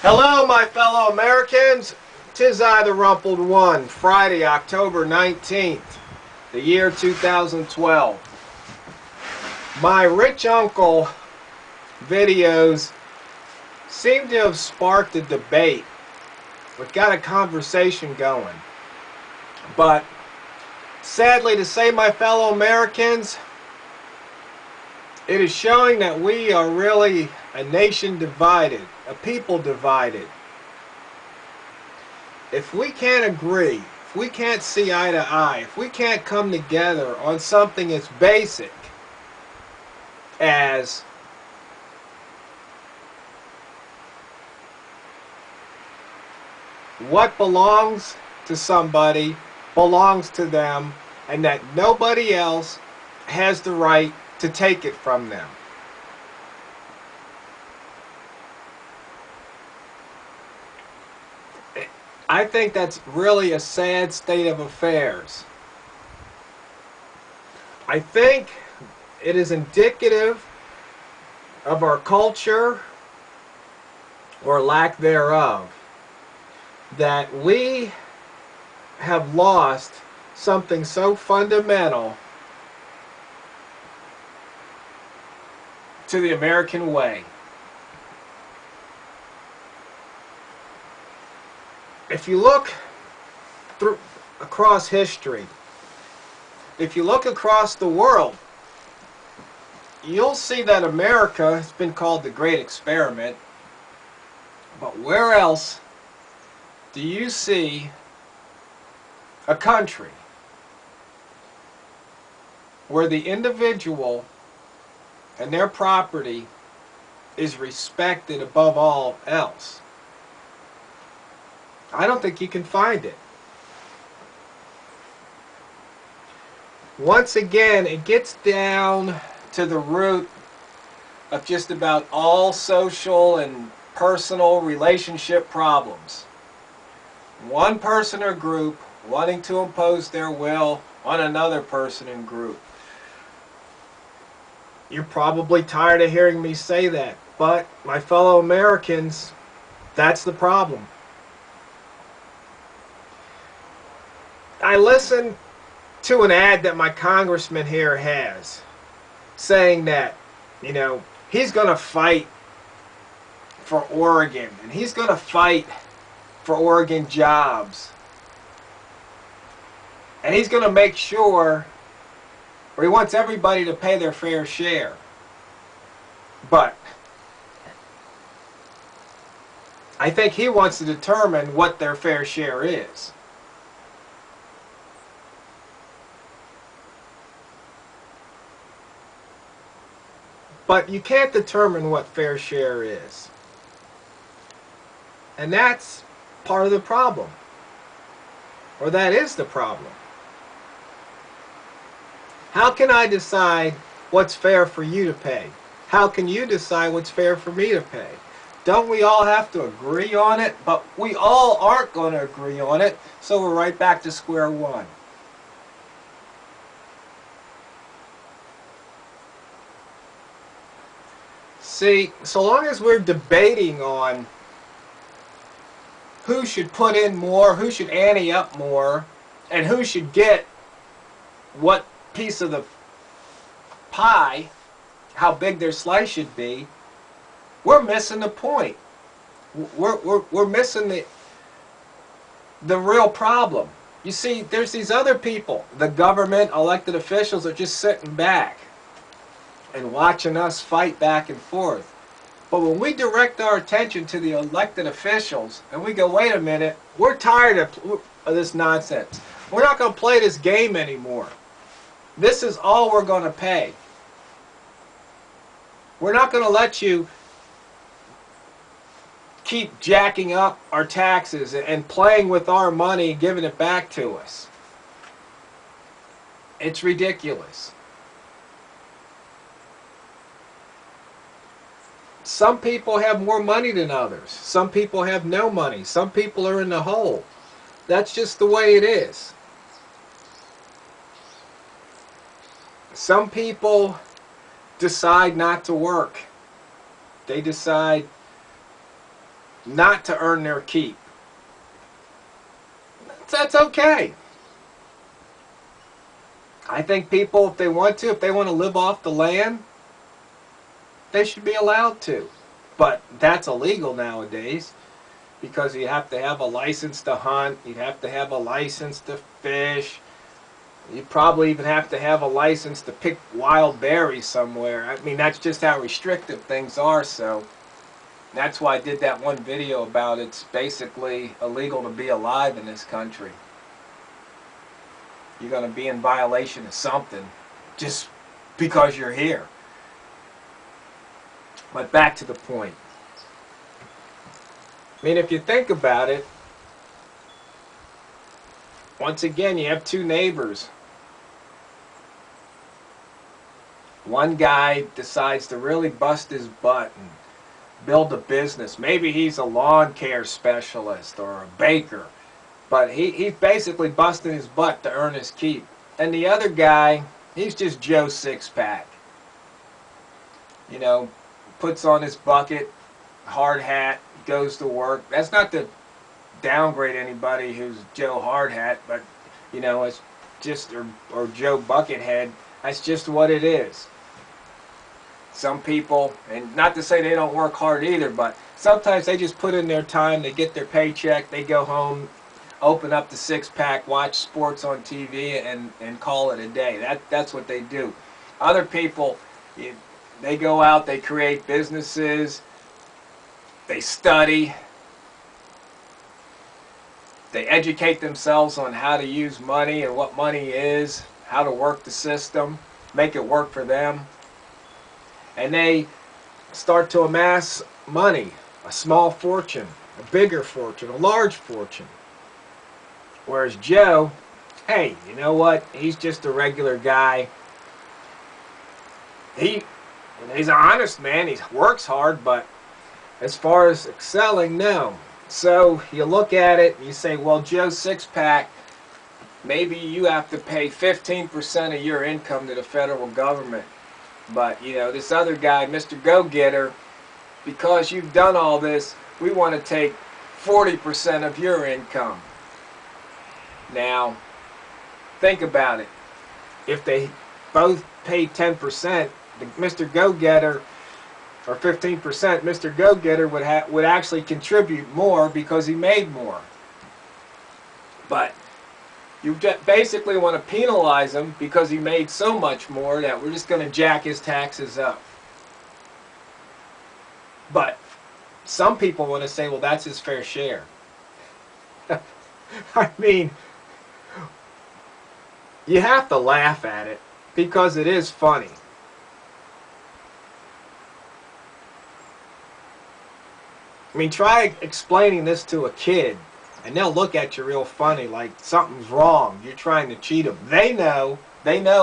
Hello, my fellow Americans. 'Tis I, the Rumpled One. Friday, October 19th, the year 2012. My rich uncle videos seem to have sparked a debate. We've got a conversation going. But sadly to say, my fellow Americans, it is showing that we are really a nation divided, a people divided. If we can't agree, if we can't see eye to eye, if we can't come together on something as basic as what belongs to somebody belongs to them, and that nobody else has the right to take it from them. I think that's really a sad state of affairs. I think it is indicative of our culture, or lack thereof, that we have lost something so fundamental to the American way. If you look across history, if you look across the world, you'll see that America has been called the Great Experiment. But where else do you see a country where the individual and their property is respected above all else? I don't think you can find it. Once again, it gets down to the root of just about all social and personal relationship problems. One person or group wanting to impose their will on another person and group. You're probably tired of hearing me say that, but my fellow Americans, that's the problem. I listened to an ad that my congressman here has saying that, he's going to fight for Oregon, and he's going to fight for Oregon jobs, and he's going to make sure, or he wants everybody to pay their fair share. But I think he wants to determine what their fair share is. But you can't determine what fair share is. And that's part of the problem. Or that is the problem. How can I decide what's fair for you to pay? How can you decide what's fair for me to pay? Don't we all have to agree on it? But we all aren't going to agree on it, so we're right back to square one. See, so long as we're debating on who should put in more, who should ante up more, and who should get what piece of the pie, how big their slice should be, we're missing the point. We're missing the real problem. You see, there's these other people, the government, elected officials, are just sitting back and watching us fight back and forth. But when we direct our attention to the elected officials and we go, wait a minute, we're tired of this nonsense. We're not going to play this game anymore. This is all we're going to pay. We're not going to let you keep jacking up our taxes and playing with our money and giving it back to us. It's ridiculous. Some people have more money than others. Some people have no money. Some people are in the hole. That's just the way it is. Some people decide not to work. They decide not to earn their keep. That's okay. I think people, if they want to live off the land, they should be allowed to. But that's illegal nowadays because you have to have a license to hunt, you have to have a license to fish, you probably even have to have a license to pick wild berries somewhere. I mean, that's just how restrictive things are, so that's why I did that one video about it's basically illegal to be alive in this country. You're going to be in violation of something just because you're here. But back to the point. I mean, if you think about it, once again, you have two neighbors. One guy decides to really bust his butt and build a business. Maybe he's a lawn care specialist or a baker. But he's basically busting his butt to earn his keep. And the other guy, he's just Joe Six-Pack. You know, puts on his bucket, hard hat, goes to work. That's not to downgrade anybody who's Joe Hard Hat, but, you know, it's just, or Joe Buckethead. That's just what it is. Some people, and not to say they don't work hard either, but sometimes they just put in their time, they get their paycheck, they go home, open up the Six-Pack, watch sports on TV, and call it a day. That's what they do. Other people, they go out, they create businesses, they study, they educate themselves on how to use money and what money is, how to work the system, make it work for them. And they start to amass money, a small fortune, a bigger fortune, a large fortune. Whereas Joe, hey, you know what? He's just a regular guy. He's an honest man. He works hard, but as far as excelling, no. So you look at it and you say, well, Joe Six-Pack, maybe you have to pay 15% of your income to the federal government. But, you know, this other guy, Mr. Go-Getter, because you've done all this, we want to take 40% of your income. Now, think about it. If they both pay 10%, Mr. Go-Getter, or 15%, Mr. Go-Getter would actually contribute more because he made more. But you basically want to penalize him because he made so much more that we're just going to jack his taxes up. But some people want to say, well, that's his fair share. I mean, you have to laugh at it because it is funny. I mean, try explaining this to a kid, and they'll look at you real funny, like something's wrong. You're trying to cheat them. They know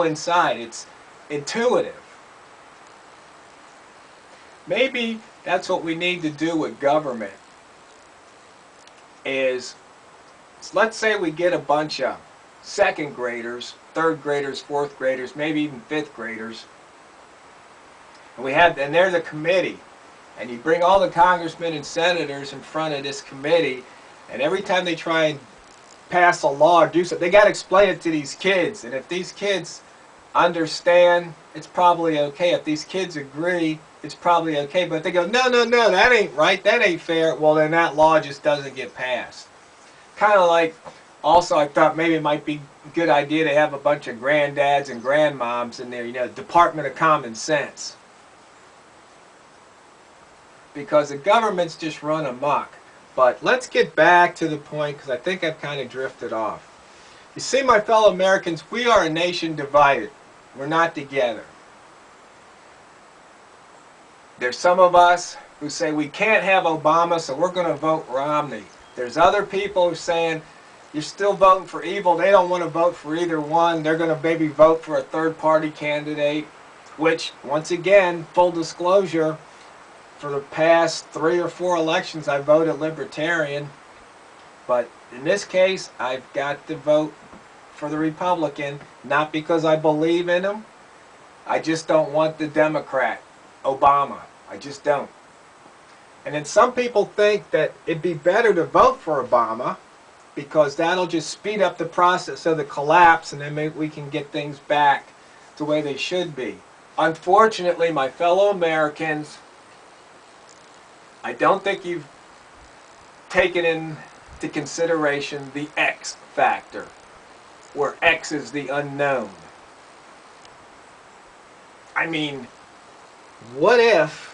inside. It's intuitive. Maybe that's what we need to do with government. Is, let's say we get a bunch of second graders, third graders, fourth graders, maybe even fifth graders, and they're the committee. And you bring all the congressmen and senators in front of this committee, and every time they try and pass a law or do something, they got to explain it to these kids. And if these kids understand, it's probably okay. If these kids agree, it's probably okay. But if they go, no, no, no, that ain't right, that ain't fair, well, then that law just doesn't get passed. Kind of like, also I thought maybe it might be a good idea to have a bunch of granddads and grandmoms in there, you know, Department of Common Sense. Because the government's just run amok. But let's get back to the point, because I think I've kind of drifted off. You see, my fellow Americans, we are a nation divided. We're not together. There's some of us who say we can't have Obama, so we're going to vote Romney. There's other people who are saying you're still voting for evil. They don't want to vote for either one. They're going to maybe vote for a third-party candidate, which, once again, full disclosure, for the past 3 or 4 elections, I voted Libertarian. But in this case, I've got to vote for the Republican, not because I believe in him. I just don't want the Democrat, Obama. I just don't. And then some people think that it'd be better to vote for Obama because that'll just speed up the process of the collapse, and then maybe we can get things back the way they should be. Unfortunately, my fellow Americans, I don't think you've taken into consideration the X factor, where X is the unknown. I mean, what if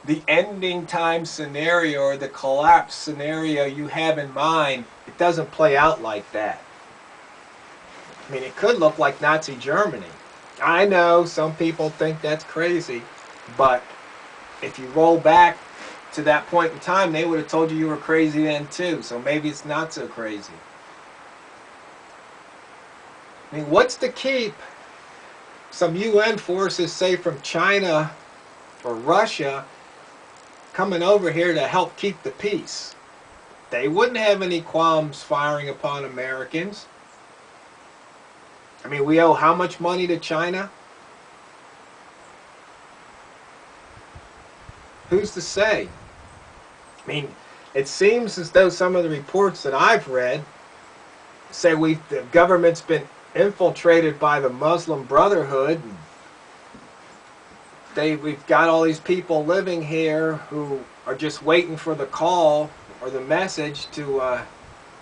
the ending time scenario or the collapse scenario you have in mind, it doesn't play out like that? I mean, it could look like Nazi Germany. I know some people think that's crazy, but if you roll back to that point in time, they would have told you were crazy then too, so maybe it's not so crazy. I mean, what's to keep some UN forces, say from China or Russia, coming over here to help keep the peace? They wouldn't have any qualms firing upon Americans. I mean, we owe how much money to China? Who's to say? I mean, it seems as though some of the reports that I've read say the government's been infiltrated by the Muslim Brotherhood. We've got all these people living here who are just waiting for the call or the message to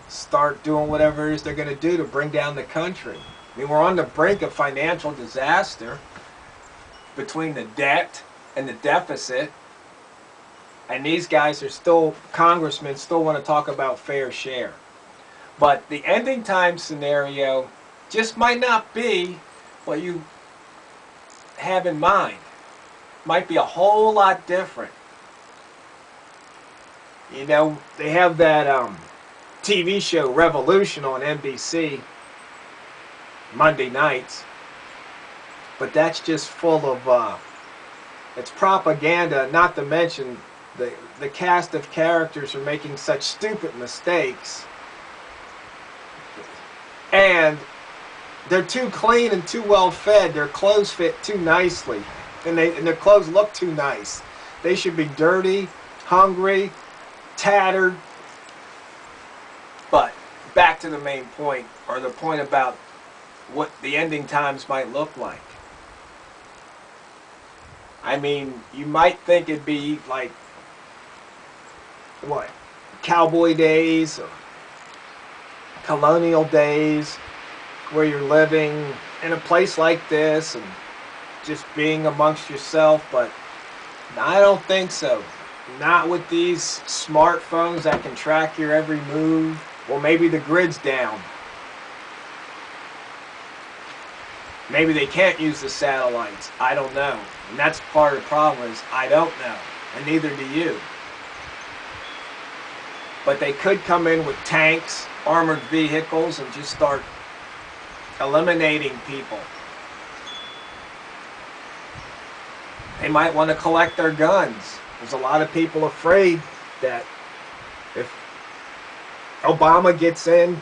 start doing whatever it is they're going to do to bring down the country. I mean, we're on the brink of financial disaster between the debt and the deficit, and these guys are still, congressmen still want to talk about fair share. But the ending time scenario just might not be what you have in mind. Might be a whole lot different. You know, they have that TV show Revolution on NBC Monday nights, but that's just full of it's propaganda. Not to mention the cast of characters are making such stupid mistakes, and they're too clean and too well fed. Their clothes fit too nicely, and their clothes look too nice. They should be dirty, hungry, tattered. But back to the main point, or the point about what the ending times might look like. I mean, you might think it'd be like, what, cowboy days or colonial days, where you're living in a place like this and just being amongst yourself, but I don't think so. Not with these smartphones that can track your every move. Well, maybe the grid's down. Maybe they can't use the satellites. I don't know. And that's part of the problem, is I don't know. And neither do you. But they could come in with tanks, armored vehicles, and just start eliminating people. They might want to collect their guns. There's a lot of people afraid that if Obama gets in,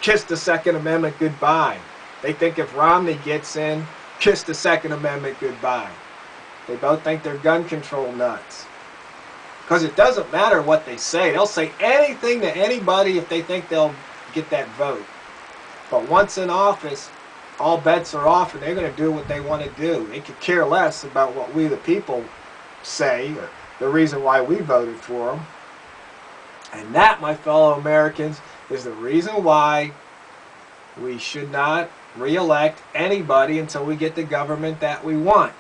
kiss the Second Amendment goodbye. They think if Romney gets in, kiss the Second Amendment goodbye. They both think they're gun control nuts. Because it doesn't matter what they say. They'll say anything to anybody if they think they'll get that vote. But once in office, all bets are off, and they're going to do what they want to do. They could care less about what we the people say, or the reason why we voted for them. And that, my fellow Americans, is the reason why we should not re-elect anybody until we get the government that we want.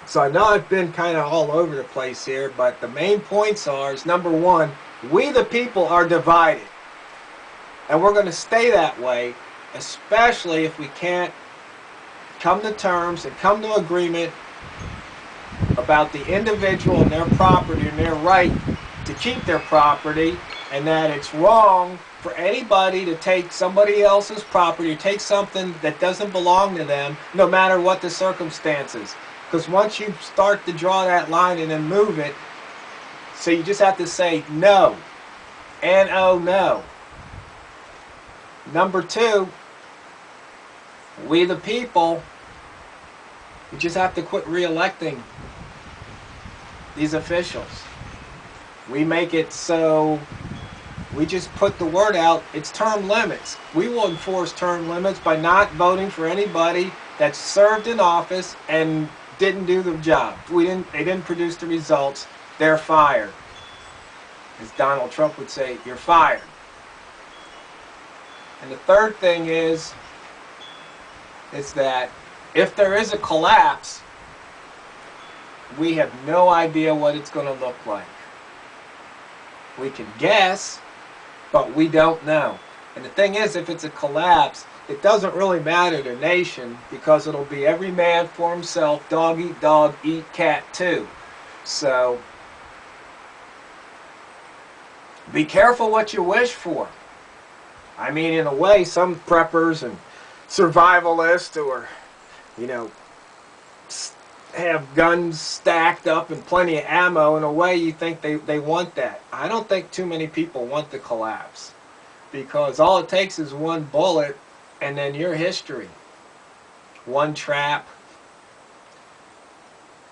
So I know I've been kind of all over the place here, but the main points are, is number one, we the people are divided. And we're going to stay that way, especially if we can't come to terms and come to agreement about the individual and their property and their right to keep their property, and that it's wrong for anybody to take somebody else's property or take something that doesn't belong to them, no matter what the circumstances. Because once you start to draw that line and then move it, so you just have to say no. N-O, no. Number two, we the people We just have to quit re-electing these officials. We make it so we just put the word out, it's term limits. We will enforce term limits by not voting for anybody that's served in office and didn't do the job. They didn't produce the results. They're fired. As Donald Trump would say, you're fired. And the third thing is that if there is a collapse, we have no idea what it's going to look like. We can guess, but we don't know. And the thing is, if it's a collapse, it doesn't really matter to the nation, because it'll be every man for himself, dog, eat cat too. So be careful what you wish for. I mean, in a way, some preppers and survivalists who are, have guns stacked up and plenty of ammo, in a way you think they want that. I don't think too many people want the collapse, because all it takes is one bullet and then your history. One trap.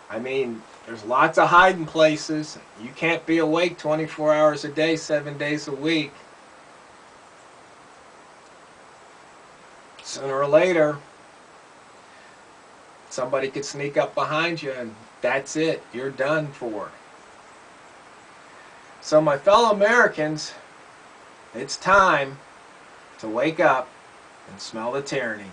I mean, there's lots of hiding places. You can't be awake 24 hours a day, 7 days a week. Sooner or later, somebody could sneak up behind you, and that's it. You're done for. So my fellow Americans, it's time to wake up and smell the tyranny.